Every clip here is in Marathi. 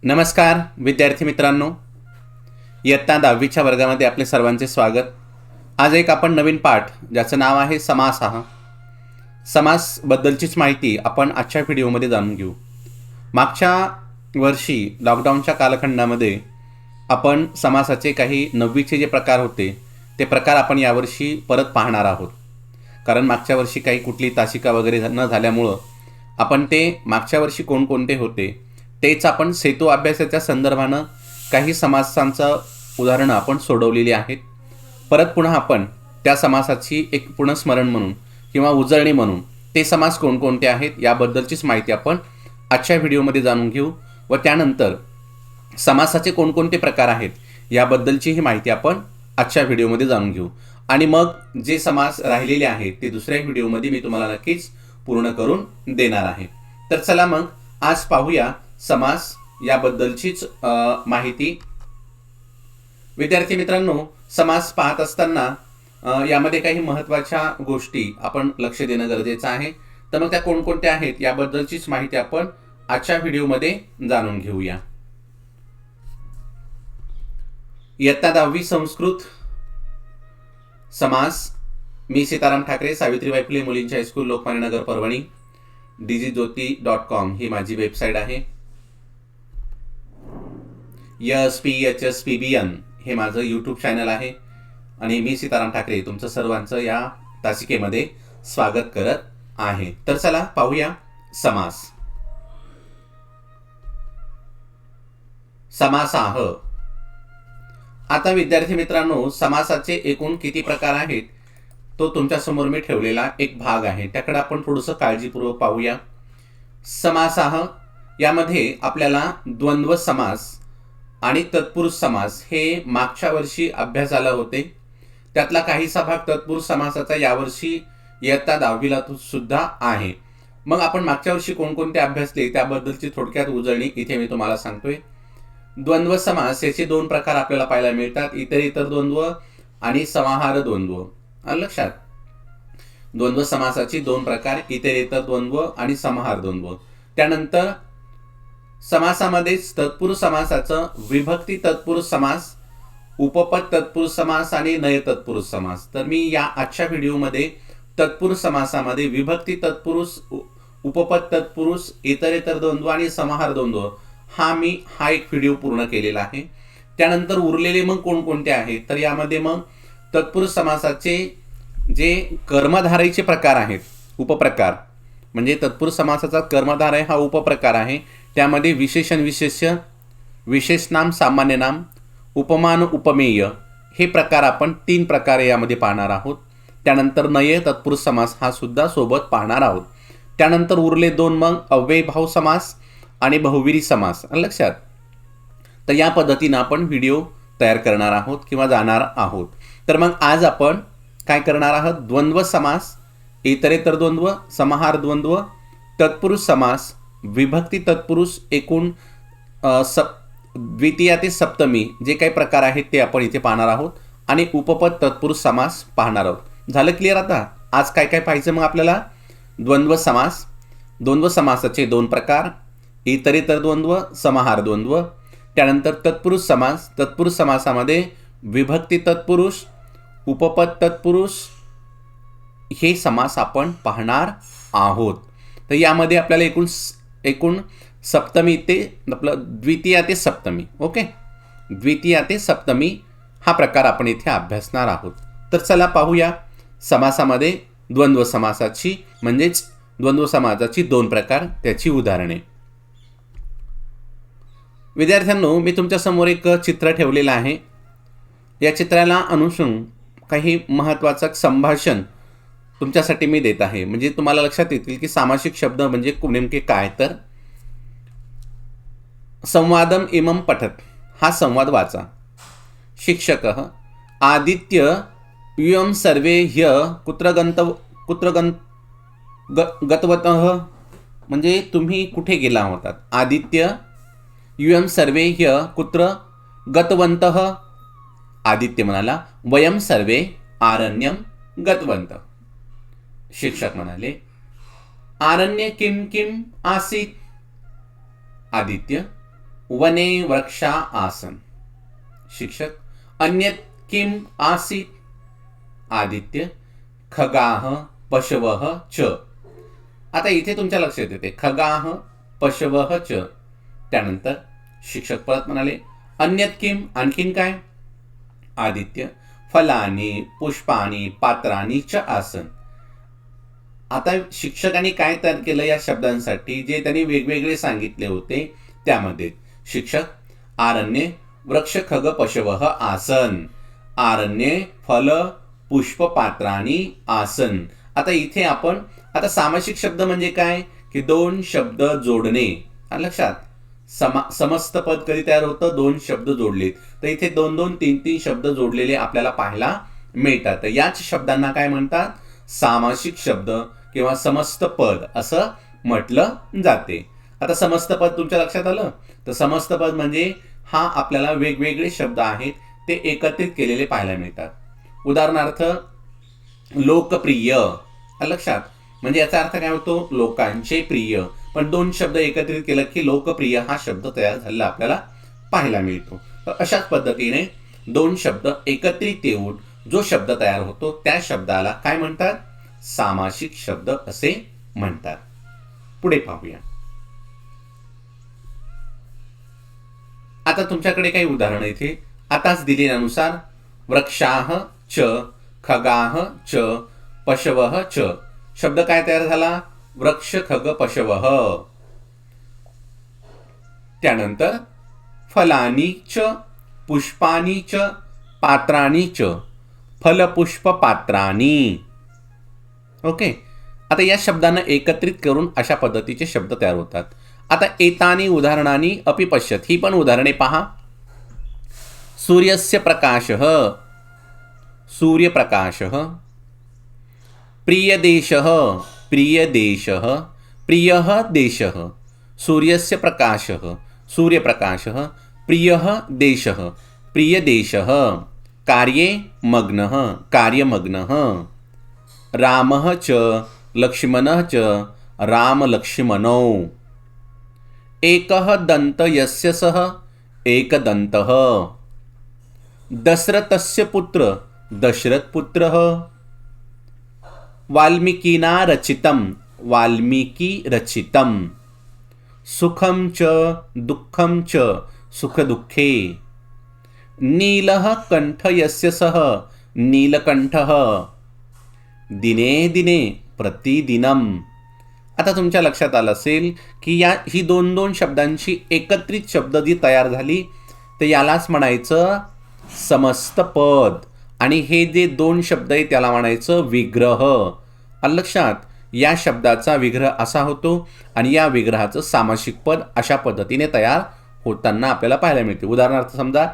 नमस्कार विद्यार्थी मित्रांनो, इयत्ता 10वीच्या वर्गामध्ये आपले सर्वांचे स्वागत. आज एक आपण नवीन पाठ ज्याचं नाव आहे समास समासबद्दलचीच माहिती आपण आजच्या व्हिडिओमध्ये जाणून घेऊ. मागच्या वर्षी लॉकडाऊनच्या कालखंडामध्ये आपण समासाचे काही 9वीचे जे प्रकार होते ते प्रकार आपण यावर्षी परत पाहणार आहोत. कारण मागच्या वर्षी काही कुठली तासिका वगैरे न झाल्यामुळं आपण ते मागच्या वर्षी कोणकोणते होते तेच आपण सेतू अभ्यासाच्या संदर्भानं काही समासांचं उदाहरणं आपण सोडवलेली आहेत. परत पुन्हा आपण त्या समासाची एक पुनस्मरण म्हणून किंवा उजळणी म्हणून ते समास कोणकोणते आहेत याबद्दलचीच माहिती आपण आजच्या व्हिडिओमध्ये जाणून घेऊ व त्यानंतर समासाचे कोणकोणते प्रकार आहेत याबद्दलचीही माहिती आपण आजच्या व्हिडिओमध्ये जाणून घेऊ. आणि मग जे समास राहिलेले आहेत ते दुसऱ्या व्हिडिओमध्ये मी तुम्हाला नक्कीच पूर्ण करून देणार आहे. तर चला मग आज पाहूया समास याबद्दलचीच माहिती. विद्यार्थी मित्रांनो, समास पाहत असताना यामध्ये काही महत्त्वाच्या गोष्टी आपण लक्ष देणं गरजेचं आहे. तर मग त्या कोणकोणत्या आहेत याबद्दलचीच माहिती आपण आजच्या व्हिडिओमध्ये जाणून घेऊया. इयत्ता 10वी संस्कृत समास. मी सीताराम ठाकरे, सावित्रीबाई फुले मुलींची हायस्कूल, लोकमान्य नगर, परभणी. digijyoti.com ही माझी वेबसाईट आहे. SPHSPBN हे माझं यूट्यूब चॅनल आहे. आणि मी सीताराम ठाकरे तुमचं सर्वांचं या तासिकेमध्ये स्वागत करत आहे. तर चला पाहूया समास. समासाह. आता विद्यार्थी मित्रांनो, समासाचे एकूण किती प्रकार आहेत तो तुमच्या समोर मी ठेवलेला एक भाग आहे, त्याकडे आपण थोडंसं काळजीपूर्वक पाहूया. समासाह यामध्ये आपल्याला द्वंद्व समास आणि तत्पुरुष समास हे मागच्या वर्षी अभ्यासाला होते. त्यातला काहीसा भाग तत्पुरुष समासाचा यावर्षी इयत्ता 10वीला सुद्धा आहे. मग आपण मागच्या वर्षी कोणकोणते अभ्यासले त्याबद्दलची थोडक्यात उजळणी इथे मी तुम्हाला सांगतोय. द्वंद्व समास याचे दोन प्रकार आपल्याला पाहायला मिळतात, इतर द्वंद्व आणि समाहार द्वंद्व. लक्षात, द्वंद्व समासाची दोन प्रकार, इतर द्वंद्व आणि समाहार द्वंद्व. त्यानंतर समासामध्ये तत्पुरुष समासाचं विभक्ती तत्पुरुष समास, उपपद तत्पुरुष समास आणि नय तत्पुरुष समास. तर मी या आजच्या व्हिडिओमध्ये तत्पुरुष समासामध्ये विभक्ती तत्पुरुष, उपपद तत्पुरुष, इतर द्वंद्व आणि समाहार द्वंद्व हा एक व्हिडिओ पूर्ण केलेला आहे. त्यानंतर उरलेले मग कोणकोणते आहेत तर यामध्ये मग तत्पुरुष समासाचे जे कर्मधारयचे प्रकार आहेत, उपप्रकार, म्हणजे तत्पुरुष समासाचा कर्मधारय हा उपप्रकार आहे. त्यामध्ये विशेषण विशेष्य, विशेषनाम सामान्य नाम, उपमान उपमेय हे प्रकार आपण 3 प्रकारे यामध्ये पाहणार आहोत. त्यानंतर नय तत्पुरुष समास हा सुद्धा सोबत पाहणार आहोत. त्यानंतर उरले 2 मग अव्ययभाव समास आणि बहुविरी समास. लक्षात, तर या पद्धतीनं आपण व्हिडिओ तयार करणार आहोत किंवा जाणार आहोत. तर मग आज आपण काय करणार आहोत, द्वंद्व समास, इतर द्वंद्व, समाहार द्वंद्व, तत्पुरुष समास, विभक्ती तत्पुरुष, एकूण द्वितीया ते सप्तमी जे काही प्रकार आहेत ते आपण इथे पाहणार आहोत आणि उपपद तत्पुरुष समास पाहणार आहोत. झालं क्लिअर? आता आज काय काय पाहायचं मग आपल्याला. द्वंद्व समास, द्वंद्व समासाचे 2 प्रकार, इतर द्वंद्व, समाहार द्वंद्व. त्यानंतर तत्पुरुष समास, तत्पुरुष समासामध्ये विभक्ती तत्पुरुष, उपपद तत्पुरुष हे समास आपण पाहणार आहोत. तर यामध्ये आपल्याला एकूण सप्तमी ते आपलं द्वितीया ते सप्तमी, ओके, द्वितीया ते सप्तमी हा प्रकार आपण इथे अभ्यासणार आहोत. तर चला पाहूया समासामध्ये द्वंद्व समासाची, म्हणजेच द्वंद्व समासाची 2 प्रकार, त्याची उदाहरणे. विद्यार्थ्यांनो, मी तुमच्यासमोर एक चित्र ठेवलेलं आहे. या चित्राला अनुसरून काही महत्त्वाचं संभाषण तुमच्यासाठी मी देत आहे, म्हणजे तुम्हाला लक्षात येतील की सामासिक शब्द म्हणजे नेमके काय. तर संवादम इमं पठत हा संवाद वाचा. शिक्षकः आदित्य यूयं सर्वे ह्य कुत्र गतवतः, म्हणजे तुम्ही कुठे गेला होतात. आदित्य यूयं सर्वे ह्य कुत्र गतवन्तः. आदित्य म्हणाला वयं सर्वे आरण्यं गतवन्तः. शिक्षक म्हणाले आरण्ये किम किम आसीत. आदित्य वने वृक्षा आसन. शिक्षक. अन्यत् किम आसीत. आदित्य. खगाः पशवः च. आता इथे तुमच्या लक्षात येते खगाः पशवः च. त्यानंतर शिक्षक परत म्हणाले अन्यत् किम, आणखीन काय. आदित्य. फलानी पुष्पानी पात्रानी च आसन. आता शिक्षकांनी काय तयार केलं या शब्दांसाठी, जे त्यांनी वेगवेगळे सांगितले होते त्यामध्ये. शिक्षक आरण्ये वृक्ष खग पशवः आसन. आरण्ये फल पुष्प पात्रानी आसन. आता इथे आपण आता सामासिक शब्द म्हणजे काय की दोन शब्द जोडणे. लक्षात समस्त पद कधी तयार होतं, दोन शब्द जोडले. तर इथे 2-2, 3-3 शब्द जोडलेले आपल्याला पाहायला मिळतात. याच शब्दांना काय म्हणतात, सामासिक शब्द किंवा समस्त पद असं म्हटलं जाते. आता समस्त पद तुमच्या लक्षात आलं. तर समस्त पद म्हणजे हा आपल्याला वेगवेगळे शब्द आहेत ते एकत्रित केलेले पाहायला मिळतात. उदाहरणार्थ लोकप्रिय. लक्षात म्हणजे याचा अर्थ काय होतो, लोकांचे प्रिय. पण दोन शब्द एकत्रित केलं की लोकप्रिय हा शब्द तयार झालेला आपल्याला पाहायला मिळतो. तर अशाच पद्धतीने दोन शब्द एकत्रित येऊन जो शब्द तयार होतो त्या शब्दाला काय म्हणतात, सामासिक शब्द असे म्हणतात. पुढे पाहूया. आता तुमच्याकडे काही उदाहरण इथे आताच दिलेल्यानुसार वृक्षाः च खगाः च पशवः च. शब्द काय तयार झाला, वृक्ष खग पशवः. त्यानंतर फलानी च पुष्पानी च पात्राणी च. फल पुष्प पात्राणी. ओके. आता या शब्दांना एकत्रित करून अशा पद्धतीचे शब्द तयार होतात. आता एतानी उदाहरणानी अपि पश्यत. ही पण उदाहरणे पहा. सूर्यस्य प्रकाशः सूर्यप्रकाशः. प्रियदेशः प्रियदेशः. प्रियः देशः. सूर्यस्य प्रकाशः सूर्यप्रकाशः. प्रियः देशः प्रियदेशः. कार्ये मग्नः कार्यमग्नः. रामः च लक्ष्मणः च रामलक्ष्मणौ. एकः दन्त यस्य सः एकदन्तः. दशरथस्य पुत्र दशरथपुत्रः. वाल्मीकिना रचितं वाल्मीकि रचितं. सुखं च दुःखं च सुखदुःखे. नीलः कंठ यस्य सः नीलकंठः. दिने दिने प्रतिदिनम. आता तुमच्या लक्षात आलं असेल की ही दोन दोन शब्दांची एकत्रित शब्द जी तयार झाली तर यालाच म्हणायचं समस्त पद. आणि हे जे दोन शब्द आहे त्याला म्हणायचं विग्रह. लक्षात या शब्दाचा विग्रह असा होतो आणि या विग्रहाचं सामासिक पद अशा पद्धतीने तयार होताना आपल्याला पाहायला मिळते. उदाहरणार्थ समजा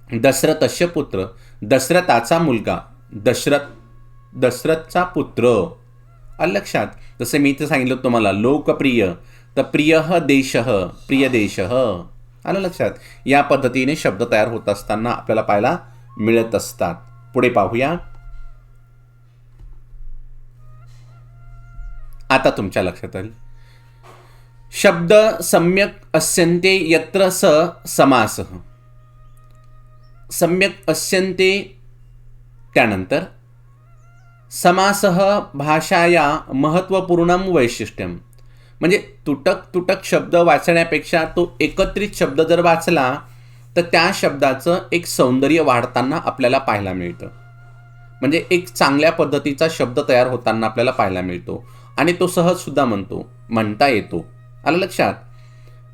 दशरथस्य पुत्र दशरथाचा मुलगा दशरथचा पुत्र. लक्षात जसं मी इथे सांगितलं तुम्हाला लोकप्रिय तर प्रियः देशः प्रियदेशः. आलं लक्षात. या पद्धतीने शब्द तयार होत असताना आपल्याला पाहायला मिळत असतात. पुढे पाहूया. आता तुमच्या लक्षात आले शब्द सम्यक अस्यन्ते यत्र स समासः. सम्यक अस्यन्ते. त्यानंतर समासः भाषाया महत्त्वपूर्णं वैशिष्ट्यम. म्हणजे तुटक तुटक शब्द वाचण्यापेक्षा तो एकत्रित शब्द जर वाचला तर त्या शब्दाचं एक सौंदर्य वाढताना आपल्याला पाहायला मिळतं. म्हणजे एक चांगल्या पद्धतीचा शब्द तयार होताना आपल्याला पाहायला मिळतो आणि तो सहज सुद्धा म्हणता येतो. आलं लक्षात.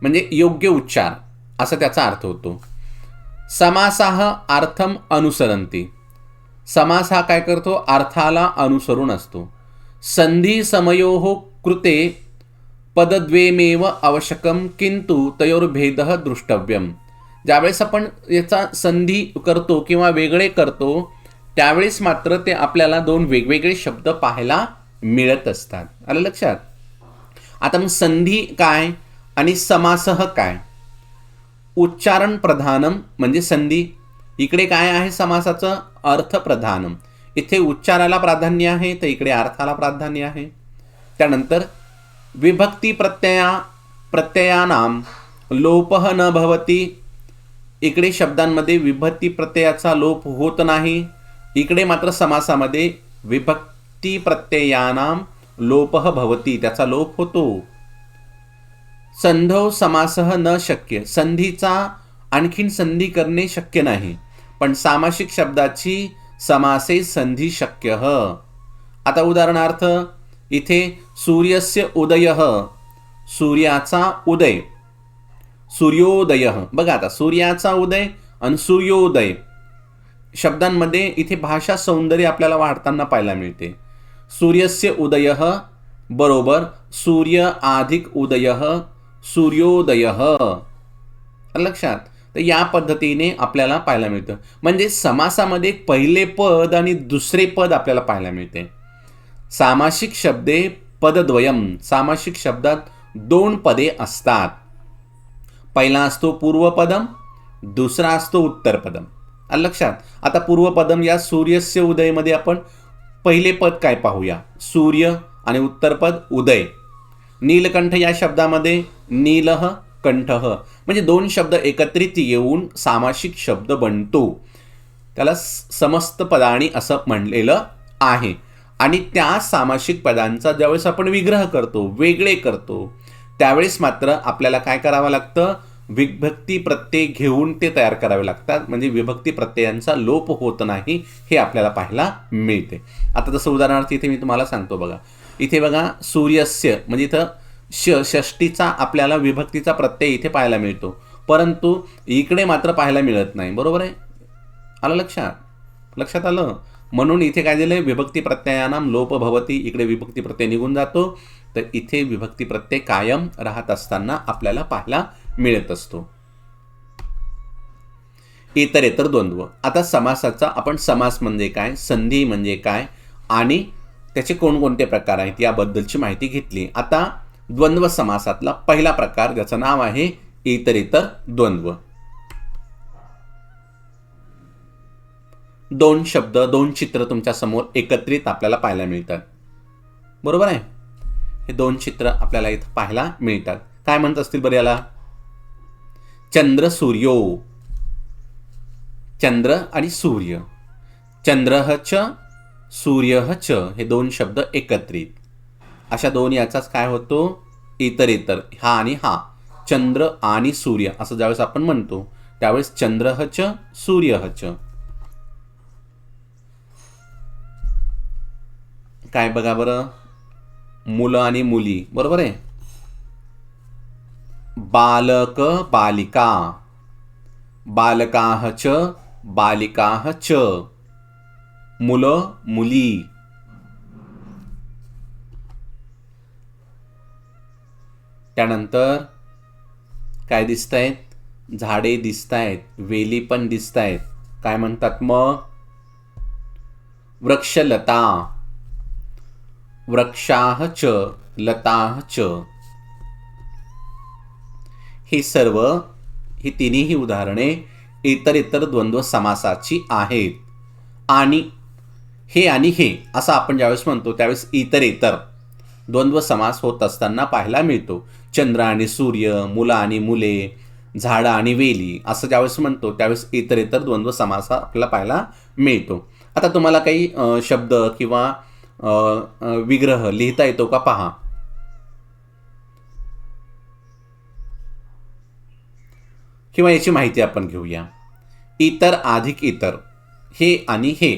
म्हणजे योग्य उच्चार असा त्याचा अर्थ होतो. समासाः अर्थम अनुसरन्ति. समास हा काय करतो, अर्थाला अनुसरून असतो. संधी समयोः कृते पदद्वयमेव आवश्यकम किंतु तयोर्भेदः द्रष्टव्यम. ज्यावेळेस आपण याचा संधी करतो किंवा वेगळे करतो त्यावेळेस मात्र ते आपल्याला दोन वेगवेगळे शब्द पाहायला मिळत असतात. आलं लक्षात. आता मग संधी काय आणि समासः काय. उच्चारण प्रधानम म्हणजे संधी. इकडे काय आहे समासाचं, अर्थ प्रधानम. इथे उच्चाराला प्राधान्य आहे तर इकडे अर्थाला प्राधान्य आहे. त्यानंतर विभक्ती प्रत्ययानाम लोपः न भवती, इकडे शब्दांमध्ये विभक्ती प्रत्ययाचा लोप होत नाही, इकडे मात्र समासामध्ये विभक्ती प्रत्ययानां लोपः भवती, त्याचा लोप होतो. संधौ समासः न शक्य, संधीचा आणखीन संधी करणे शक्य नाही, पण सामासिक शब्दाची समासे संधी शक्य. आता उदाहरणार्थ इथे सूर्यस्य उदयः, सूर्याचा उदय, सूर्योदय. बघा आता सूर्याचा उदय आणि सूर्योदय शब्दांमध्ये इथे भाषा सौंदर्य आपल्याला वाढताना पाहायला मिळते. सूर्यस्य उदयः बरोबर सूर्य अधिक उदयः सूर्योदयः. लक्षात, तर या पद्धतीने आपल्याला पाहायला मिळतं. म्हणजे समासामध्ये पहिले पद आणि दुसरे पद आपल्याला पाहायला मिळते. सामासिक शब्दे पदद्वयम, सामासिक शब्दात दोन पदे असतात. पहिला असतो पूर्वपदम, दुसरा असतो उत्तरपदम. लक्षात, आता पूर्वपदम या सूर्यस्य उदयमध्ये आपण पहिले पद काय पाहूया, सूर्य, आणि उत्तरपद उदय. नीलकंठ या शब्दामध्ये नीलः कंठः, म्हणजे दोन शब्द एकत्रित येऊन सामासिक शब्द बनतो. त्याला समस्त पदाणी असं म्हणलेलं आहे. आणि त्या सामासिक पदांचा ज्यावेळेस आपण विग्रह करतो, वेगळे करतो, त्यावेळेस मात्र आपल्याला काय करावं लागतं, विभक्ती प्रत्यय घेऊन ते तयार करावे लागतात. म्हणजे विभक्ती प्रत्ययांचा लोप होत नाही, हे आपल्याला पाहायला मिळते. आता जसं उदाहरणार्थ इथे मी तुम्हाला सांगतो बघा. इथे बघा सूर्यस्य म्हणजे इथं षष्टीचा आपल्याला विभक्तीचा प्रत्यय इथे पाहायला मिळतो, परंतु इकडे मात्र पाहायला मिळत नाही. बरोबर आहे, आलं लक्षात आलं. म्हणून इथे काय दिलंय, विभक्ती प्रत्ययानाम लोप भवती, इकडे विभक्ती प्रत्यय निघून जातो. तर इथे विभक्ती प्रत्यय कायम राहत असताना आपल्याला पाहायला मिळत असतो. इतरेतर द्वंद्व. आता समासाचा आपण समास म्हणजे काय, संधी म्हणजे काय आणि त्याचे कोणकोणते प्रकार आहेत याबद्दलची माहिती घेतली. आता द्वंद्व समासातला पहिला प्रकार ज्याचं नाव आहे इतरेतर द्वंद्व. दोन शब्द, दोन चित्र तुमच्या समोर एकत्रित आपल्याला पाहायला मिळतात. बरोबर आहे, हे दोन चित्र आपल्याला इथं पाहायला मिळतात. काय म्हणत असतील बरं याला, चंद्र सूर्यो, चंद्र आणि सूर्य, चंद्रः च सूर्यः च, हे दोन शब्द एकत्रित, अशा दोन याचाच काय होतो इतरेतर. हा आणि हा, चंद्र आणि सूर्य असं ज्यावेळेस आपण म्हणतो त्यावेळेस चंद्रः च सूर्यः च. काय बघा बरं, मुलं आणि मुली, बरोबर आहे. बालक बालिका, बालकाः च बालिकाः च, मुलं मुली. त्यानंतर काय दिसतायत, झाडे दिसतायत, वेली पण दिसतायत. काय म्हणतात मग, वृक्षलता, वृक्षाः च लताः च. ही सर्व, ही तिन्ही उदाहरणे इतरेतर द्वंद्व समासाची आहेत. आणि हे असं आपण ज्यावेळेस म्हणतो त्यावेळेस इतरेतर द्वंद्व समास होत असताना पाहायला मिळतो. चंद्र आणि सूर्य, मुलं आणि मुले, झाडं आणि वेली असं ज्यावेळेस म्हणतो त्यावेळेस इतरेतर द्वंद्व समास आपल्याला पाहायला मिळतो. आता तुम्हाला काही शब्द किंवा विग्रह लिहिता येतो का पहा. किंवा याची माहिती आपण घेऊया. इतर अधिक इतर, हे आणि हे,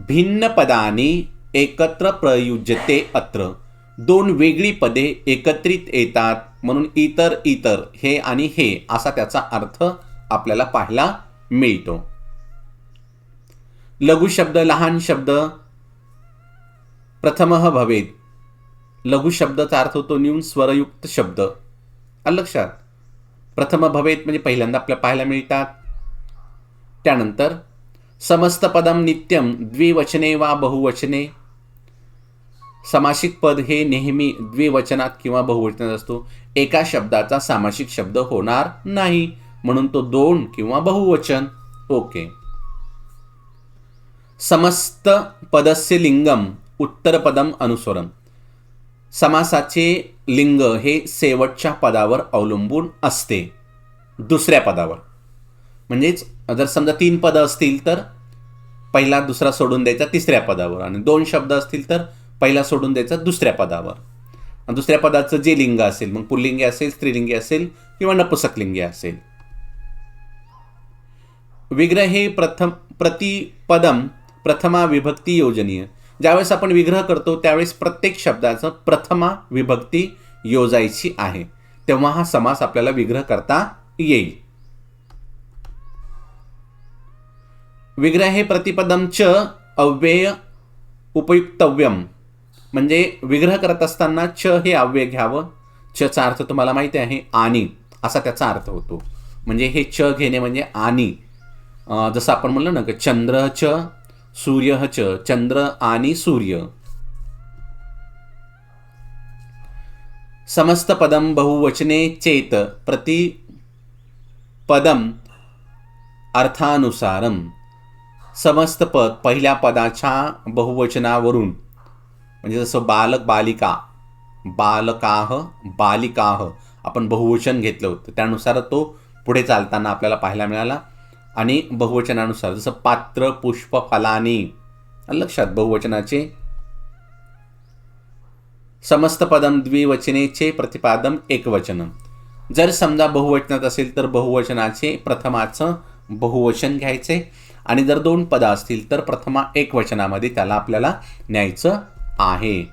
भिन्न पदानी एकत्र प्रयुज्यते अत्र, दोन वेगळी पदे एकत्रित येतात म्हणून इतर इतर, हे आणि हे असा त्याचा अर्थ आपल्याला पाहायला मिळतो. लघु शब्द, लहान शब्द, प्रथमः भवेत. लघु शब्दाचा अर्थ होतो न्यून स्वरयुक्त शब्द. लक्षात, प्रथम भवेत म्हणजे पहिल्यांदा आपल्याला पाहायला मिळतात. त्यानंतर समस्त पदम नित्यम द्विवचने वा बहुवचने, सामासिक पद हे नेहमी द्विवचनात किंवा बहुवचनात असतो. एका शब्दाचा सामासिक शब्द होणार नाही म्हणून तो दोन किंवा बहुवचन. ओके. समस्त पदस्य लिंगम उत्तरपदम अनुस्वरम, समासाचे लिंग हे शेवटच्या पदावर अवलंबून असते, दुसऱ्या पदावर. म्हणजेच जर समजा 3 पदं असतील तर पहिला दुसरा सोडून द्यायचा तिसऱ्या पदावर, आणि 2 शब्द असतील तर पहिला सोडून द्यायचा दुसऱ्या पदावर. दुसऱ्या पदाचं जे लिंग असेल, मग पुल्लिंगी असेल, स्त्रीलिंगी असेल किंवा नपुंसकलिंगी असेल. विग्रह हे प्रतिपदम प्रथमा विभक्ती योजनीय. ज्यावेळेस आपण विग्रह करतो त्यावेळेस प्रत्येक शब्दाचं प्रथमा विभक्ती योजायची आहे, तेव्हा हा समास आपल्याला विग्रह करता येईल. विग्रह हे प्रतिपदम च अव्यय उपयुक्तव्यम. म्हणजे विग्रह करत असताना च हे अव्यय घ्यावं. चा अर्थ तुम्हाला माहिती आहे आणि, असा त्याचा अर्थ होतो. म्हणजे हे च घेणे म्हणजे आणि. जसं आपण म्हणलं ना की चंद्र च सूर्य च, चंद्र आणि सूर्य. समस्त पदम बहुवचने चेत प्रतिपदम अर्थानुसारम. समस्त पद पहिल्या पदाच्या बहुवचनावरून, म्हणजे जसं बालक बालिका, बालकाह बालिकाह आपण बहुवचन घेतलं होतं, त्यानुसार तो पुढे चालताना आपल्याला पाहायला मिळाला. आणि बहुवचनानुसार जसं पात्र पुष्प फलानी, लक्षात बहुवचनाचे. समस्त पदम द्विवचनेचे प्रतिपादम एकवचनम. जर समजा बहुवचनात असेल तर बहुवचनाचे प्रथमाचं बहुवचन घ्यायचे, आणि जर 2 पदं असतील तर प्रथमा एकवचनामध्ये त्याला आपल्याला न्यायचं आहे.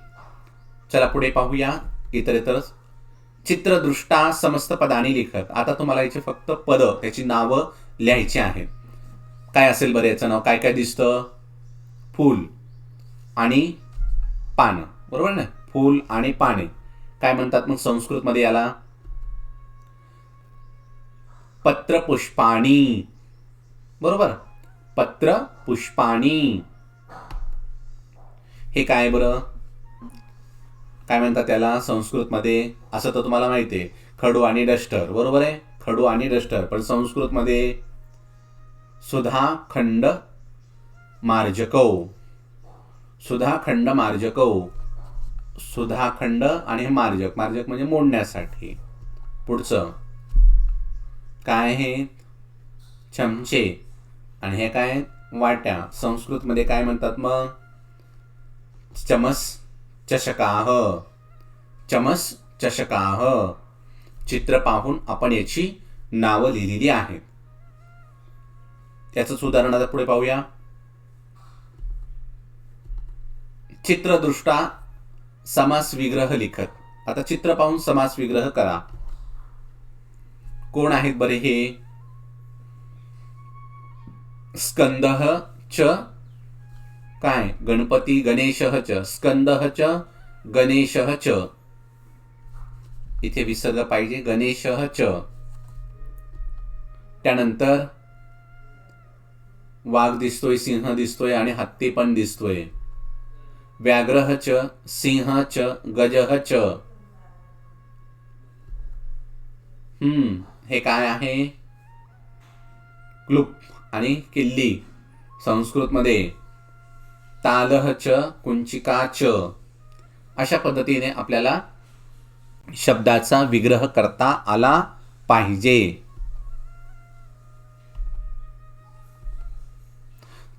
चला पुढे पाहूया. इतरच चित्रदृष्टा समस्त पदांनी लिखत. आता तुम्हाला याचे फक्त पद, त्याची नावं लिहायची आहेत. काय असेल बरं याचं नाव? काय काय दिसतं? फूल आणि पानं, बरोबर ना? फूल आणि पाने. काय म्हणतात मग संस्कृतमध्ये याला? पत्र पुष्पाणी, बरोबर? पत्र पुष्पाणी. हे काय बरं, काय म्हणतात त्याला संस्कृतमध्ये? असं तर तुम्हाला माहिती आहे, खडू आणि डस्टर, बरोबर आहे? खडू आणि डस्टर. पण संस्कृतमध्ये सुधाखंड मार्जकौ, सुधाखंड मार्जकौ. सुधाखंड आणि मार्जक, मार्जक म्हणजे मोडण्यासाठी. पुढचं काय आहे? चमचे. आणि हे काय? वाट्या. संस्कृतमध्ये काय म्हणतात मग? चमस चषकाह, चमस चषकाह. चित्र पाहून आपण याची नावं लिहिलेली आहेत. त्याचंच उदाहरण आता पुढे पाहूया. चित्रदृष्टा समास विग्रह लिखत. आता चित्र पाहून समास विग्रह करा. कोण आहेत बरे हे? स्कंदः च काय? गणपती गणेशः च, स्कंदः च गणेशः च. इथे विसर्ग पाहिजे, गणेशः च. त्यानंतर वाघ दिसतोय, सिंह दिसतोय आणि हत्ती पण दिसतोय. व्याघ्रः च, सिंह च, गजः च. हे काय आहे? क्लुप आणि किल्ली. संस्कृतमध्ये तालः च, कुंचिका च. अशा पद्धतीने आपल्याला शब्दाचा विग्रह करता आला पाहिजे.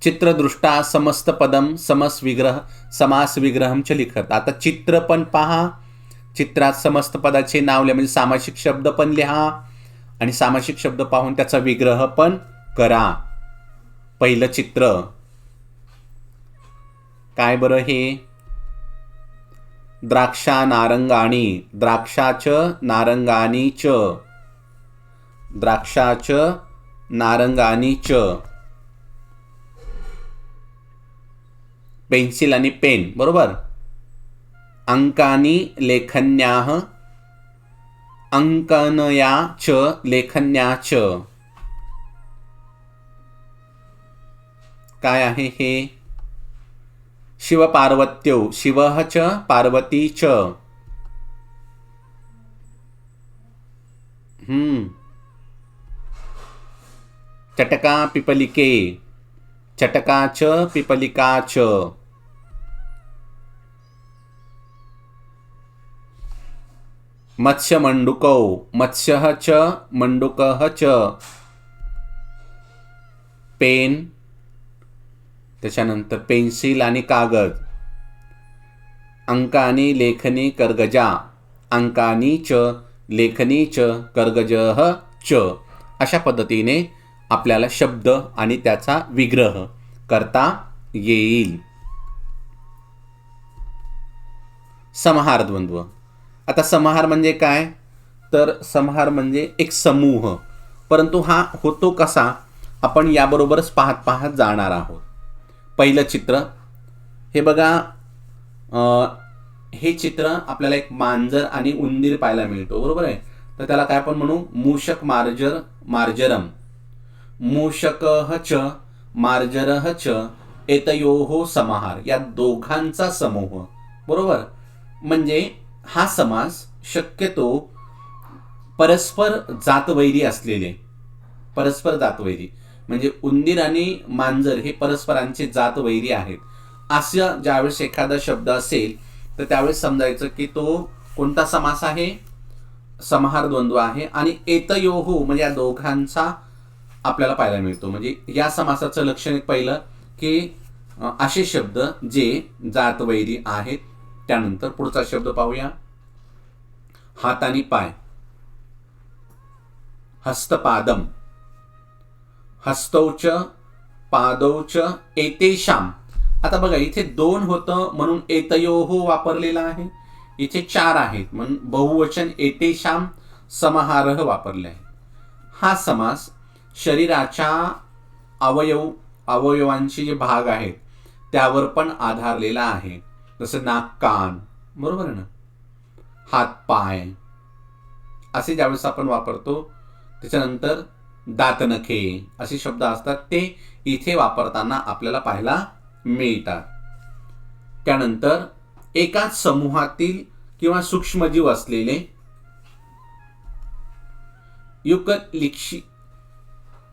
चित्रदृष्टा समस्त पदम समस विग्रह समास विग्रहम च लिखत. आता चित्र पण पहा, चित्रात समस्त पदाचे नाव लिहा, म्हणजे सामासिक शब्द पण लिहा आणि सामासिक शब्द पाहून त्याचा विग्रह पण करा. पहिलं चित्र काय बरं हे? द्राक्षा नारंगाणी, द्राक्षाच नारंगानी च, द्राक्षाच नारंगानी च. पेन्सिल आणि पेन, बरोबर? अंकानी लेखन्याः, अंकनया च लेखन्या च. काय आहे हे? शिवपार्वत्यो, शिवः च पार्वती च. चटका पिपलिके, चटका च पिपलिका च. मत्स्य मंडुकौ, मत्स्यः च मंडुकः च, पेन, त्याच्यानंतर पेन्सिल आणि कागद, अंकानी लेखनी कर्गजा, अंकानी च लेखनी च कर्गजः च. अशा पद्धतीने आपल्याला शब्द आणि त्याचा विग्रह करता येईल. समाहार द्वंद्व. आता समाहार म्हणजे काय, तर समाहार म्हणजे एक समूह, परंतु हा होतो कसा आपण याबरोबरच पाहत पाहत जाणार आहोत. पहिलं चित्र हे बघा, हे चित्र आपल्याला एक मांजर आणि उंदीर पाहायला मिळतो, बरोबर आहे. तर त्याला काय आपण म्हणू, मूषक मार्जर मार्जरम, मूषकः च मार्जरः च एतयोः समाहार, या दोघांचा समूह, बरोबर. म्हणजे हा समास शक्यतो परस्पर जातवैरी असलेले, परस्पर जातवैरी म्हणजे उंदीर आणि मांजर हे परस्परांचे जातवैरी आहेत, असं ज्यावेळेस एखादा शब्द असेल तर त्यावेळेस समजायचं की तो कोणता समास आहे, समाहार द्वंद्व आहे. आणि एतयोः म्हणजे या दोघांचा आपल्याला पाहायला मिळतो. म्हणजे या समासाचं लक्षण एक पहिलं की असे शब्द जे जातवैरी आहेत. त्यानंतर पुढचा शब्द पाहूया, हात आणि पाय, हस्तपादम, हस्तौच पादौच एतेषाम. आता बघा इथे 2 होतं म्हणून एतयोः वापरलेला आहे, इथे 4 आहेत म्हणून बहुवचन एतेषाम समाहारः वापरले आहे. हा समास शरीराच्या अवयवांचे जे भाग आहेत त्यावर पण आधारलेला आहे, जसं नाक कान, बरोबर आहे ना, हात पाय असे ज्यावेळेस आपण वापरतो. त्याच्यानंतर दातनखे असे शब्द असतात, ते इथे वापरताना आपल्याला पाहायला मिळतात. त्यानंतर एकाच समूहातील किंवा सूक्ष्मजीव असलेले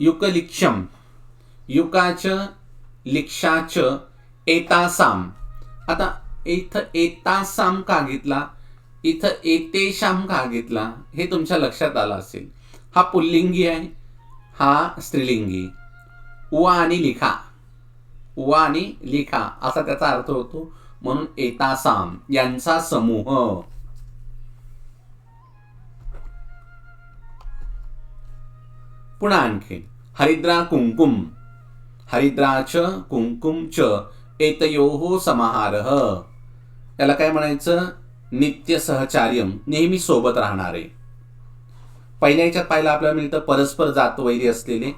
युकलिक्षम, युकाच लिक्षाच एतासाम. आता इथं एतासाम का घेतला, इथं एतेषाम का घेतला, हे तुमच्या लक्षात आलं असेल. हा पुल्लिंगी आहे, हा स्त्रीलिंगी. उवा आणि लिखा, उवा आणि लिखा असा त्याचा अर्थ होतो, म्हणून एतासाम यांचा समूह. पुन्हा आणखी हरिद्रा कुंकुम, हरिद्राच कुंकुम च एतयोः समाहारः. त्याला काय म्हणायचं, नित्य सहचार्यम, नेहमी सोबत राहणारे. पहिल्या याच्यात पाहायला आपल्याला मिळतं परस्पर जातवैरी असलेले,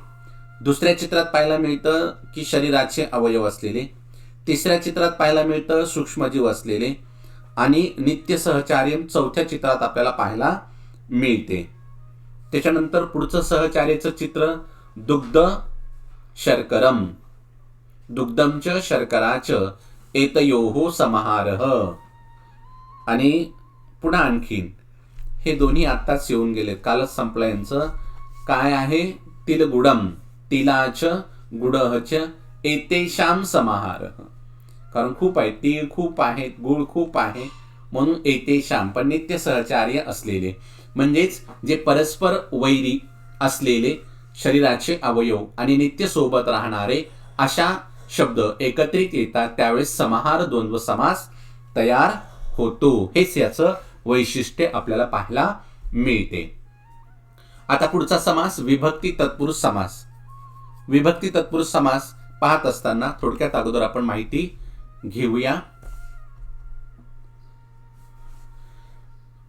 दुसऱ्या चित्रात पाहायला मिळतं की शरीराचे अवयव असलेले, तिसऱ्या चित्रात पाहायला मिळतं सूक्ष्मजीव असलेले, आणि नित्य सहचार्यम चौथ्या चित्रात आपल्याला पाहायला मिळते. त्याच्यानंतर पुढचं सहचार्याचं चित्र दुग्ध शर्करम, दुग्धमच शर्कराच एतयोः समाहारः. आणि पुन्हा आणखीन हे दोन्ही आत्ताच येऊन गेलेत, कालच संपलं यांचं. काय आहे, तिलगुडम, तिलाच गुडहच एतेषाम समाहारः. कारण खूप आहे, तीळ खूप आहेत, गुळ खूप आहे, म्हणून एतेषाम, पण नित्य सहचार्य असलेले म्हणजेच जे परस्पर वैरी असलेले शरीराचे अवयव आणि नित्य सोबत राहणारे अशा शब्द एकत्रित येतात, त्यावेळेस समाहार द्वंद्व समास तयार होतो. हेच याचं वैशिष्ट्य आपल्याला पाहायला मिळते. आता पुढचा समास विभक्ती तत्पुरुष समास. विभक्ती तत्पुरुष समास पाहत असताना थोडक्यात अगोदर आपण माहिती घेऊया.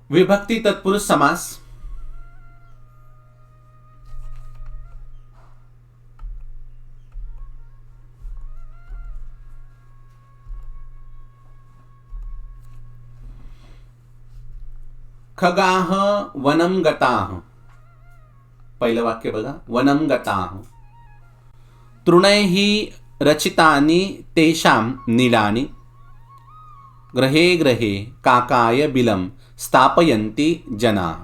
विभक्ती तत्पुरुष समास खगाः वनं गताः. पहिलं वाक्य बघा, वनं गताः. तृणैः रचितानि तेषां नीलानि, ग्रहे ग्रहे काकाय बिलं स्थापयन्ति जनाः.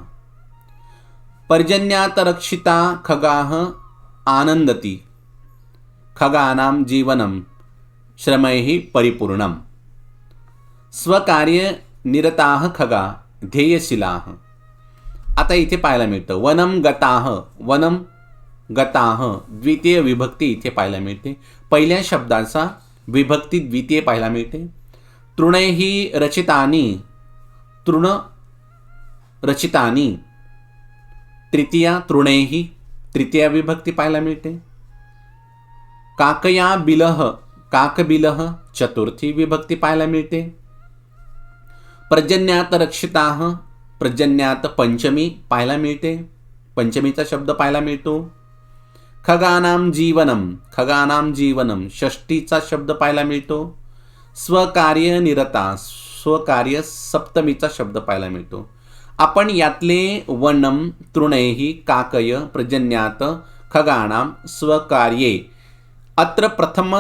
पर्जन्यातरक्षिता खगाः आनन्दति, खगानां जीवनं श्रमैः परिपूर्णम्. स्वकार्ये निरताः खगा ध्येयशिलाः, आता इथे पाहायला मिळतं वनम गताह, वनम गताह द्वितीय विभक्ती इथे पाहायला मिळते. पहिल्या शब्दाचा विभक्ती द्वितीय पाहायला मिळते. तृणैहि रचितानि, तृण रचितानि तृतीया, तृणैहि तृतीया विभक्ती पाहायला मिळते. काकया बिलह, काकबिलह चतुर्थी विभक्ती पाहायला मिळते. पर्जन्यात रक्षिताः, पर्जन्यात पंचमी पाहायला मिळते, पंचमीचा शब्द पाहायला मिळतो. खगानाम जीवनम, खगानाम जीवनम षष्टीचा शब्द पाहायला मिळतो. स्वकार्य निरता, स्वकार्य सप्तमीचा शब्द पाहायला मिळतो. आपण यातले वनम, तृणैहि, काकय, पर्जन्यात, खगानाम, स्वकार्ये अत्र प्रथम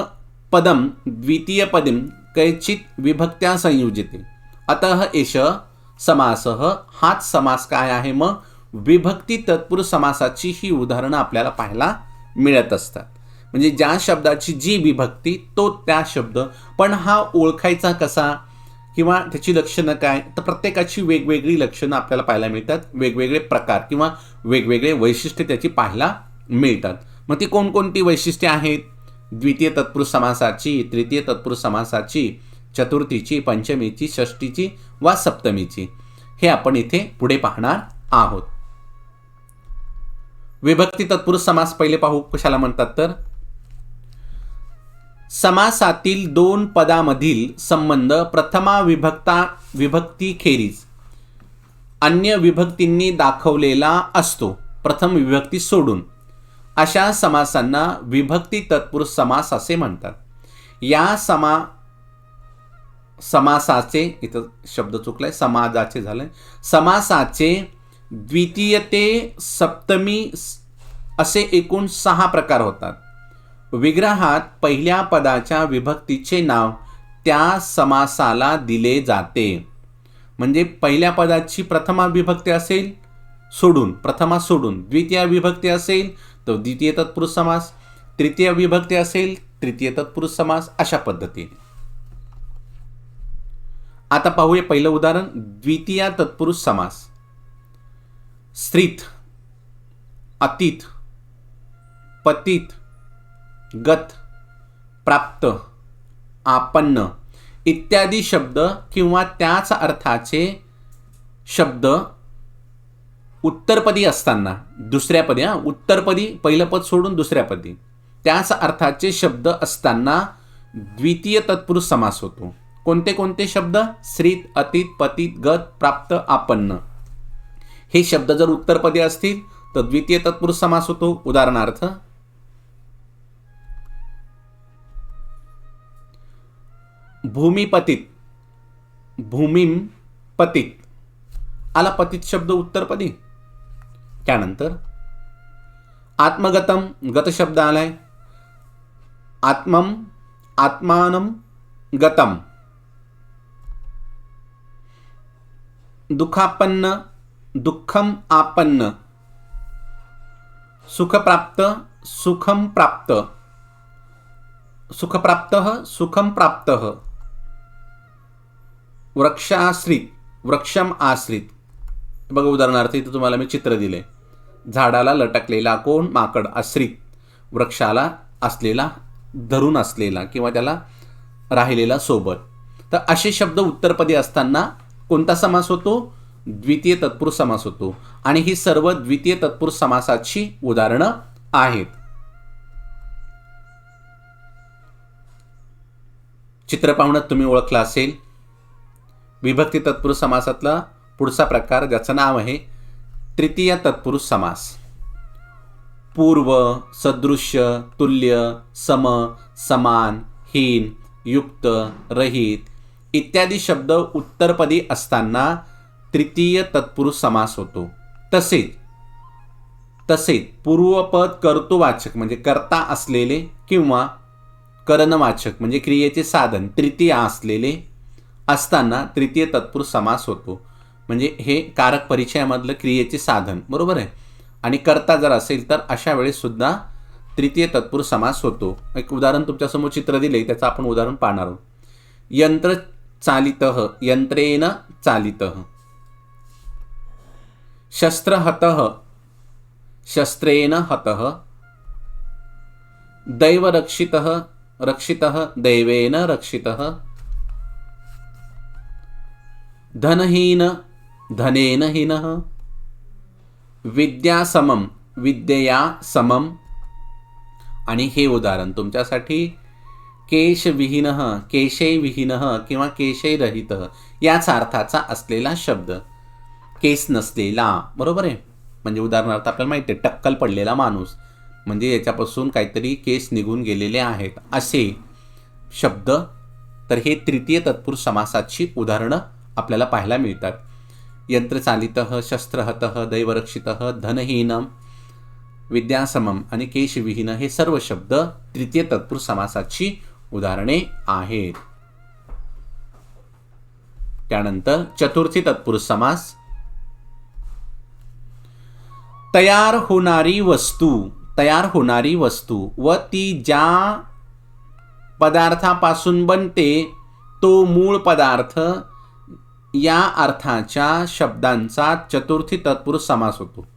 पदम द्वितीय पदम कैचित विभक्त्या संयुज्यते. अतः एष समासः, हाच समास काय आहे. मग विभक्ती तत्पुरुष समासाची ही उदाहरणं आपल्याला पाहायला मिळत असतात. म्हणजे ज्या शब्दाची जी विभक्ती तो त्या शब्द. पण हा ओळखायचा कसा किंवा त्याची लक्षणं काय, तर प्रत्येकाची वेगवेगळी लक्षणं आपल्याला पाहायला मिळतात, वेगवेगळे प्रकार किंवा वेगवेगळे वैशिष्ट्ये त्याची पाहायला मिळतात. मग ती कोणकोणती वैशिष्ट्ये आहेत. द्वितीय तत्पुरुष समासाची, तृतीय तत्पुरुष समासाची, चतुर्थीची, पंचमीची, षष्टीची वा सप्तमीची, हे आपण इथे पुढे पाहणार आहोत. विभक्ती तत्पुरुष समास पहिले पाहू कशाला म्हणतात. तर समासातील दोन पदामधील संबंध प्रथमा विभक्ती खेरीज अन्य विभक्तींनी दाखवलेला असतो, प्रथम विभक्ती सोडून. अशा समासांना विभक्ती तत्पुरुष समास असे म्हणतात. या समासाचे, इथं शब्द चुकलाय, समाजाचे झालंय, समासाचे द्वितीय ते सप्तमी असे एकूण 6 प्रकार होतात. विग्रहात पहिल्या पदाच्या विभक्तीचे नाव त्या समासाला दिले जाते. म्हणजे पहिल्या पदाची प्रथमा विभक्ती असेल सोडून, प्रथमा सोडून, द्वितीय विभक्ती असेल तर द्वितीय तत्पुरुष समास, तृतीय विभक्ती असेल तृतीय तत्पुरुष समास, अशा पद्धतीने. आता पाहूया पहिलं उदाहरण. द्वितीय तत्पुरुष समास. स्त्रीत, अतीत, पतित, गत, प्राप्त, आपन्न इत्यादी शब्द किंवा त्याच अर्थाचे शब्द उत्तरपदी असताना, दुसऱ्या पदी, उत्तरपदी पहिलं पद सोडून दुसऱ्या पदी त्याच अर्थाचे शब्द असताना द्वितीय तत्पुरुष समास होतो. कोणते कोणते शब्द. स्त्रीत, अतीत, पतित, गत, प्राप्त, आपन्न हे शब्द जर उत्तरपदी असतील तर द्वितीय तत्पुरुष समास होतो. उदाहरणार्थ भूमिपतित, भूमिम पतित आला पतित शब्द उत्तरपदी. त्यानंतर आत्मगतम, गत शब्द आलाय. आत्मम, आत्मानम गतम. दुःखापन्न, दुःखम आपन्न. सुखप्राप्त, सुखम प्राप्त. सुखप्राप्तः, सुखम प्राप्तः. वृक्षाश्रित, वृक्षम आश्रित. बघा उदाहरणार्थ इथे तुम्हाला मी चित्र दिले. झाडाला लटकलेला कोण, माकड, आश्रित. वृक्षाला असलेला, धरून असलेला किंवा त्याला राहिलेला सोबत. तर असे शब्द उत्तरपदी असताना कोणता समास होतो. द्वितीय तत्पुरुष समास होतो. आणि ही सर्व द्वितीय तत्पुरुष समासाची उदाहरणं आहेत. चित्र पाहूनच तुम्ही ओळखला असेल. विभक्ती तत्पुरुष समासातला पुढचा प्रकार ज्याचं नाव आहे तृतीय तत्पुरुष समास. पूर्व, सदृश्य, तुल्य, सम, समान, हीन, युक्त, रहित इत्यादी शब्द उत्तरपदी असताना तृतीय तत्पुरुष समास होतो. तसेच पूर्वपद कर्तृवाचक म्हणजे कर्ता असलेले किंवा करणवाचक म्हणजे क्रियेचे साधन तृतीय असलेले असताना तृतीय तत्पुरुष समास होतो. म्हणजे हे कारक परिचयामधलं क्रियेचे साधन, बरोबर आहे. आणि कर्ता जर असेल तर अशा वेळेस सुद्धा तृतीय तत्पुरुष समास होतो. एक उदाहरण तुमच्यासमोर चित्र दिले, त्याचं आपण उदाहरण पाहणार आहोत. यंत्र चालितः, यंत्रेण चालितः. शस्त्रहतः शस्त्रेण हतः, दैवरक्षितः रक्षितः दैवेन रक्षितः, धनहीन धनेन हीनः, विद्यासमम विद्यया समम. आणि हे उदाहरण तुमच्यासाठी केशविहीनः केशैविहीनः किंवा केशैरहितः याच अर्थाचा असलेला शब्द. केस नसलेला, बरोबर आहे. म्हणजे उदाहरणार्थ आपल्याला माहिती आहे टक्कल पडलेला माणूस, म्हणजे याच्यापासून काहीतरी केस निघून गेलेले आहेत असे शब्द. तर हे तृतीय तत्पुरुष समासाची उदाहरणं आपल्याला पाहायला मिळतात. यंत्रचालितः, शस्त्रहतः, दैवरक्षितः, धनहीनम, विद्यासमम आणि केशविहीन हे सर्व शब्द तृतीय तत्पुरुष समासाची उदाहरणे आहेत. त्यानंतर चतुर्थी तत्पुरुष समास. तयार होणारी वस्तू व ती ज्या पदार्थापासून बनते तो मूळ पदार्थ या अर्थाच्या शब्दांचा चतुर्थी तत्पुरुष समास होतो.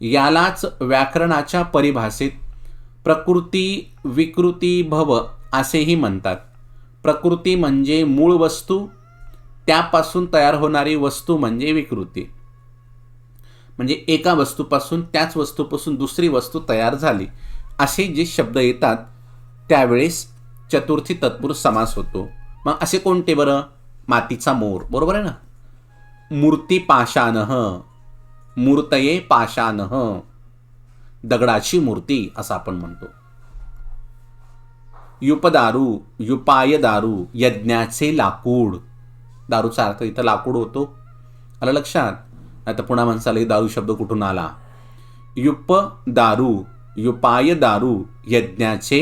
यालाच व्याकरणाच्या परिभाषेत प्रकृती विकृती भव असेही म्हणतात. प्रकृती म्हणजे मूळ वस्तू, त्यापासून तयार होणारी वस्तू म्हणजे विकृती. म्हणजे एका वस्तूपासून त्याच वस्तूपासून दुसरी वस्तू तयार झाली असे जे शब्द येतात त्यावेळेस चतुर्थी तत्पुरुष समास होतो. मग असे कोणते बरं? मातीचा मोर, बरोबर आहे ना. मूर्ती पाषाणः, मूर्तये पाषाणः, दगडाची मूर्ती असं आपण म्हणतो. युपदारू, युपाय दारू, यज्ञाचे लाकूड. दारूचा अर्थ इथं लाकूड होतो, आलं लक्षात. आता पुन्हा माणसाला दारू शब्द कुठून आला? युप दारू, युपाय दारू, यज्ञाचे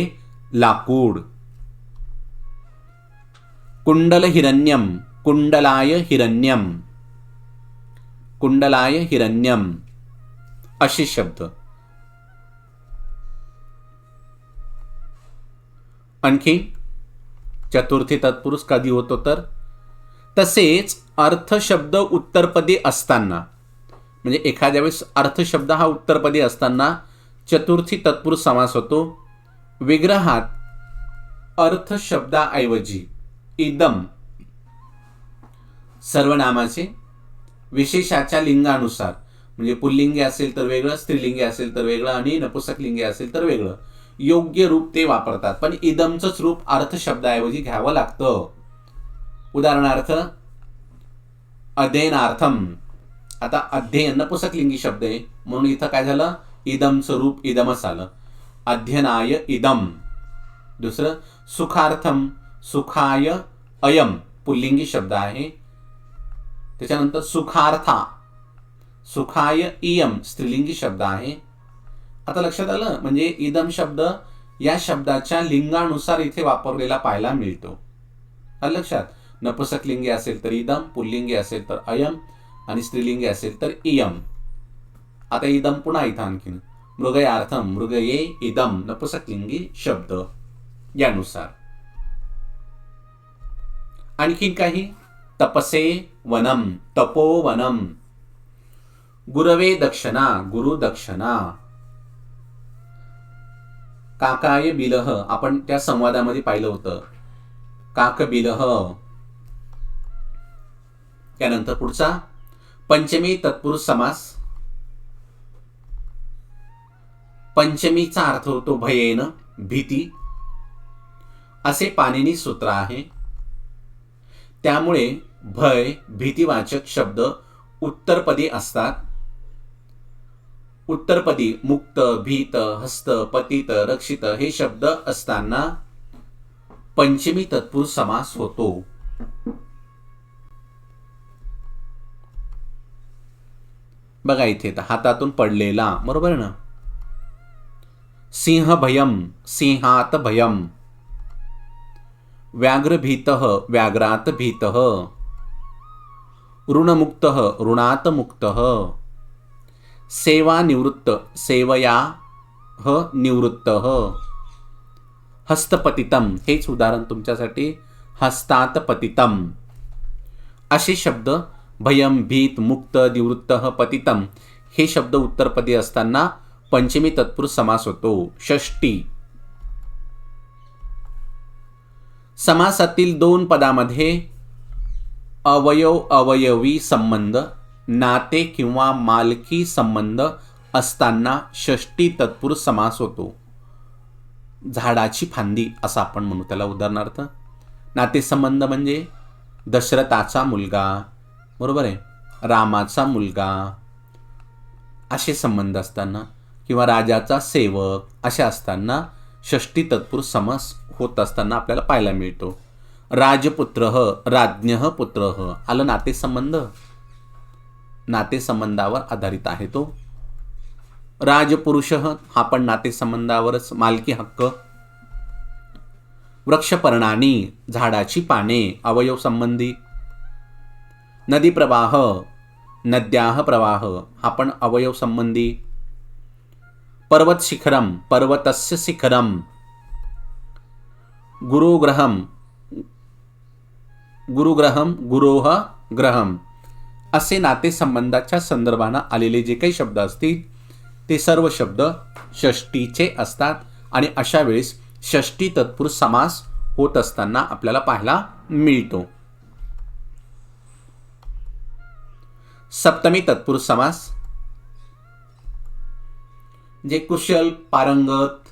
लाकूड. कुंडल हिरण्यम, कुंडलाय हिरण्यम, कुंडलाय हिरण्यम असे शब्द. आणखी चतुर्थी तत्पुरुष कधी होतो तर तसेच अर्थशब्द उत्तरपदी असताना, म्हणजे एखाद्या वेळेस अर्थशब्द हा उत्तरपदी असताना चतुर्थी तत्पुरुष समास होतो. विग्रहात अर्थशब्दाऐवजी इदम सर्वनामाचे विशेषाच्या लिंगानुसार, म्हणजे पुल्लिंगी असेल तर वेगळं, स्त्रीलिंगी असेल तर वेगळं आणि नपुंसकलिंगी असेल तर वेगळं, योग्य रूप ते वापरतात. पण इदमचंच रूप अर्थशब्दाऐवजी घ्यावं लागतं. उदाहरणार्थ अध्ययनार्थम. आता अध्ययन नपुंसकलिंगी शब्द आहे म्हणून इथं काय झालं? इदमचं रूप इदमच आलं. अध्ययनाय इदम. दुसरं सुखार्थम, सुखाय अयम पुल्लिंगी शब्द आहे. त्याच्यानंतर सुखार्था, सुखाय इयम स्त्रीलिंगी शब्द आहे. आता लक्षात आलं. म्हणजे इदम शब्द या शब्दाच्या लिंगानुसार इथे वापरलेला पाहायला मिळतो. आलं लक्षात. नपुंसकलिंगी असेल तर इदम, पुल्लिंगी असेल तर अयम आणि स्त्रीलिंगी असेल तर इयम. आता इदम पुन्हा इथं आणखीन मृगयार्थम, मृगये इदम नपुंसकलिंगी शब्द यानुसार. आणखीन काही तपसे वनम, तपोवनम. गुरवे दक्षिणा, गुरु दक्षिणा. काकाय बिलह, आपण त्या संवादामध्ये पाहिलं होतं. काक बिलह. त्यानंतर पुढचा पंचमी तत्पुरुष समास. पंचमीचा अर्थ होतो भयेन, भीती असे पाणिनी सूत्र आहे. त्यामुळे भय भीतीवाचक शब्द उत्तरपदी असतात. उत्तरपदी मुक्त, भीत, हस्त, पतित, रक्षित हे शब्द असताना पंचमी तत्पुरुष समास होतो. बघा इथे हातातून पडलेला, बरोबर ना. सिंह भयम, सिंहात भयम. व्याघ्र भीतः, व्याघ्रात भीतः. ऋणमुक्तः, ऋणात मुक्तः. सेवा निवृत्त, सेवया निवृत्तः. हस्तपतितम, हेच उदाहरण तुमच्यासाठी. हस्तात पतितम असे शब्द भयम, भीत, मुक्त, निवृत्त, पतितम हे शब्द उत्तरपदी असताना पंचमी तत्पुरुष समास होतो. षष्टी. समासातील दोन पदामध्ये अवयव अवयवी संबंध, नाते किंवा मालकी संबंध असताना षष्टी तत्पुरुष समास होतो. झाडाची फांदी असं आपण म्हणू त्याला. उदाहरणार्थ नातेसंबंध म्हणजे दशरथाचा मुलगा, बरोबर आहे, रामाचा मुलगा असे संबंध असताना, किंवा राजाचा सेवक असे असताना षष्टी तत्पुरुष समास होत असताना आपल्याला पाहायला मिळतो. राजपुत्र, राज्ञ पुत्र, आलं नातेसंबंध, नातेसंबंधावर आधारित आहे तो. राजपुरुष हा पण नातेसंबंधावरच, मालकी हक्क. वृक्षपर्णानी, झाडाची पाने, अवयव संबंधी. नदी प्रवाह, नद्याः प्रवाह हा पण अवयव संबंधी. पर्वत शिखरम, पर्वतस्य शिखरम. गुरुग्रहम, गुरुग्रहम, गुरोह ग्रहम असे नातेसंबंधाच्या संदर्भाने आलेले जे काही शब्द असतील ते सर्व शब्द षष्टीचे असतात. आणि अशा वेळेस षष्टी तत्पुरुष समास होत असताना आपल्याला पाहायला मिळतो. सप्तमी तत्पुरुष समास, जे कुशल पारंगत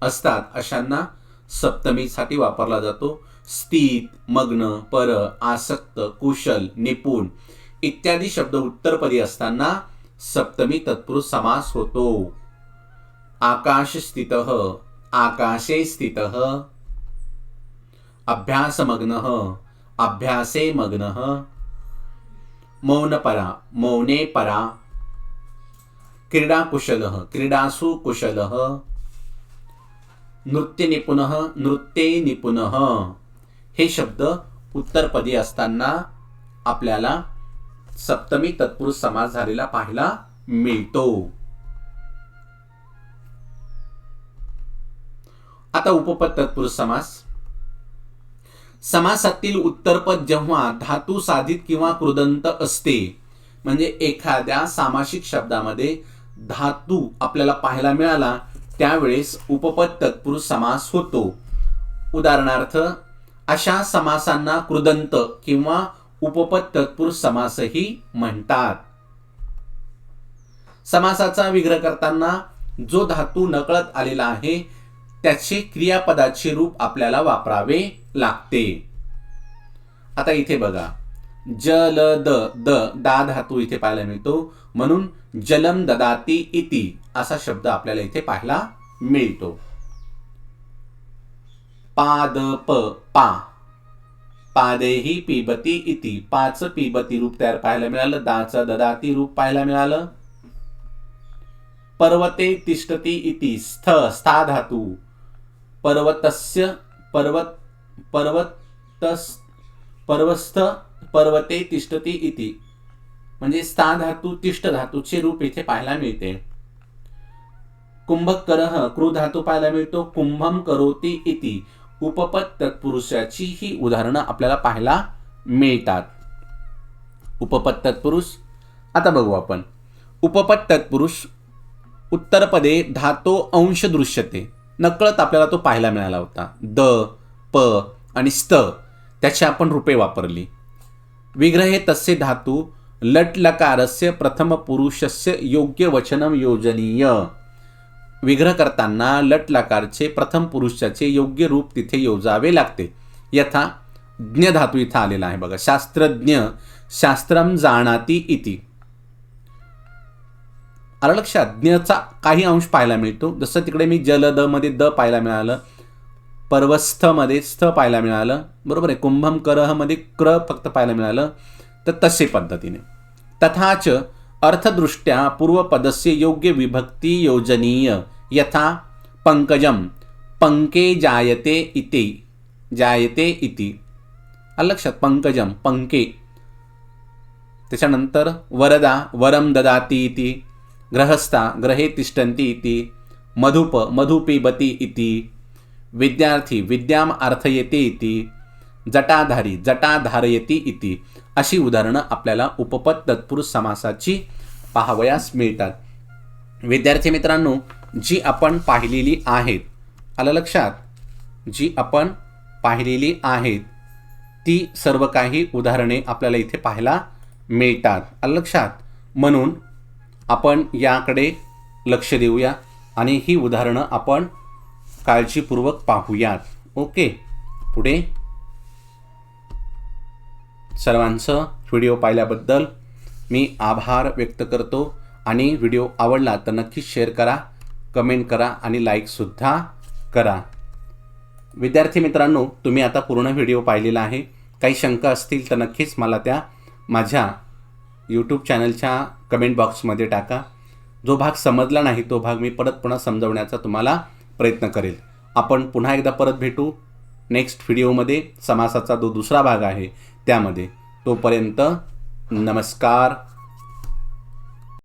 असतात अशांना सप्तमीसाठी वापरला जातो. स्थित, मग्न, पर, आसक्त, कुशल, निपुण इत्यादी शब्द उत्तरपदी असताना सप्तमी तत्पुरुष समास होतो. आकाश स्थितः, आकाशे स्थितः. अभ्यासमग्नः, अभ्यासे मग्नः. मौनपरा, मौने परा. क्रीडाकुशलः, क्रीडासु कुशलः. नृत्यनिपुणः, नृत्ये निपुणः. हे शब्द उत्तरपदी असताना आपल्याला सप्तमी तत्पुरुष समास झालेला पाहायला मिळतो. आता उपपद तत्पुरुष समास. समासातील उत्तरपद जेव्हा धातू साधित किंवा कृदंत असते, म्हणजे एखाद्या सामासिक शब्दामध्ये धातू आपल्याला पाहायला मिळाला त्यावेळेस उपपद तत्पुरुष समास होतो. उदाहरणार्थ अशा समासांना कृदंत किंवा उपपद तत्पुरुष समासही म्हणतात. समासाचा विग्रह करताना जो धातू नकळत आलेला आहे त्याचे क्रियापदाचे रूप आपल्याला वापरावे लागते. आता इथे बघा, जलद, द दा धातू इथे पाहायला मिळतो, म्हणून जलम ददाती इति असा शब्द आपल्याला इथे पाहायला मिळतो. पाद, प, पा. पादेही पिबती इति, पाच पिबती रूप तयार पाहायला मिळालं. दाचं ददाती रूप पाहायला मिळालं. पर्वते तिष्ठती इति, स्थ, स्था धातू. पर्वतस्य, पर्वत, पर्वतस्, पर्वस्थ, पर्वते तिष्ठती इति म्हणजे स्था धातू, तिष्ठ धातूचे रूप इथे पाहायला मिळते. कुंभकरः, क्रू धातू पाहायला मिळतो. कुंभम करोती इति उपपद तत्पुरुषाची ही उदाहरणं आपल्याला पाहायला मिळतात. उपपद तत्पुरुष आता बघू आपण. उपपद तत्पुरुष उत्तरपदे धातो अंश दृश्यते, नकळत आपल्याला तो पाहायला मिळाला होता. द, प आणि स्त त्याची आपण रूपे वापरली. विग्रहे तस्य धातू लट लकारस्य प्रथम पुरुषस्य योग्य वचनम योजनीय. विग्रह करताना लट लकारचे प्रथम पुरुषाचे योग्य रूप तिथे योजावे लागते. यथा ज्ञ धातू इथं आलेला आहे बघा. शास्त्रज्ञ, शास्त्रम जाणाती इति. आलं लक्षात? ज्ञचा काही अंश पाहायला मिळतो. जसं तिकडे मी जलद मध्ये द पाहायला मिळालं, पर्वस्थ मध्ये स्थ पाहायला मिळालं, बरोबर आहे. कुंभम करह मध्ये क्र फक्त पाहायला मिळालं. तर तसे पद्धतीने तथाच अर्थदृष्ट्या पूर्वपदस्य योग्य विभक्ती योजनीय. यथा पंकजम, पंके जायते इति, जायते इति. लक्षात? पंकजम, पंके. त्याच्यानंतर वरदा, वरम ददाती इति. ग्रहस्था, ग्रहे तिष्ठन्ति इति. मधुप, मधु पिबति इति. विद्यार्थी, विद्याम अर्थयते इति. जटाधारी, जटा धारयति इति. अशी उदाहरणं आपल्याला उपपद तत्पुरुष समासाची पाहावयास मिळतात. विद्यार्थी मित्रांनो, जी आपण पाहिलेली आहेत, आलं लक्षात, जी आपण पाहिलेली आहेत ती सर्व काही उदाहरणे आपल्याला इथे पाहायला मिळतात. आलं लक्षात. म्हणून आपण याकडे लक्ष देऊया आणि ही उदाहरणं आपण काळजीपूर्वक पाहूयात. ओके. पुढे सर्वांचं व्हिडिओ पाहिल्याबद्दल मी आभार व्यक्त करतो आणि व्हिडिओ आवडला तर नक्कीच शेअर करा, कमेंट करा आणि लाईकसुद्धा करा. विद्यार्थी मित्रांनो, तुम्ही आता पूर्ण व्हिडिओ पाहिलेला आहे. काही शंका असतील तर नक्कीच मला त्या माझ्या यूट्यूब चॅनलच्या कमेंट बॉक्समध्ये टाका. जो भाग समजला नाही तो भाग मी पुन्हा समजवण्याचा तुम्हाला प्रयत्न करेल. आपण पुन्हा एकदा परत भेटू नेक्स्ट व्हिडिओमध्ये. समासाचा जो दुसरा भाग आहे त्यामध्ये. तोपर्यंत नमस्कार.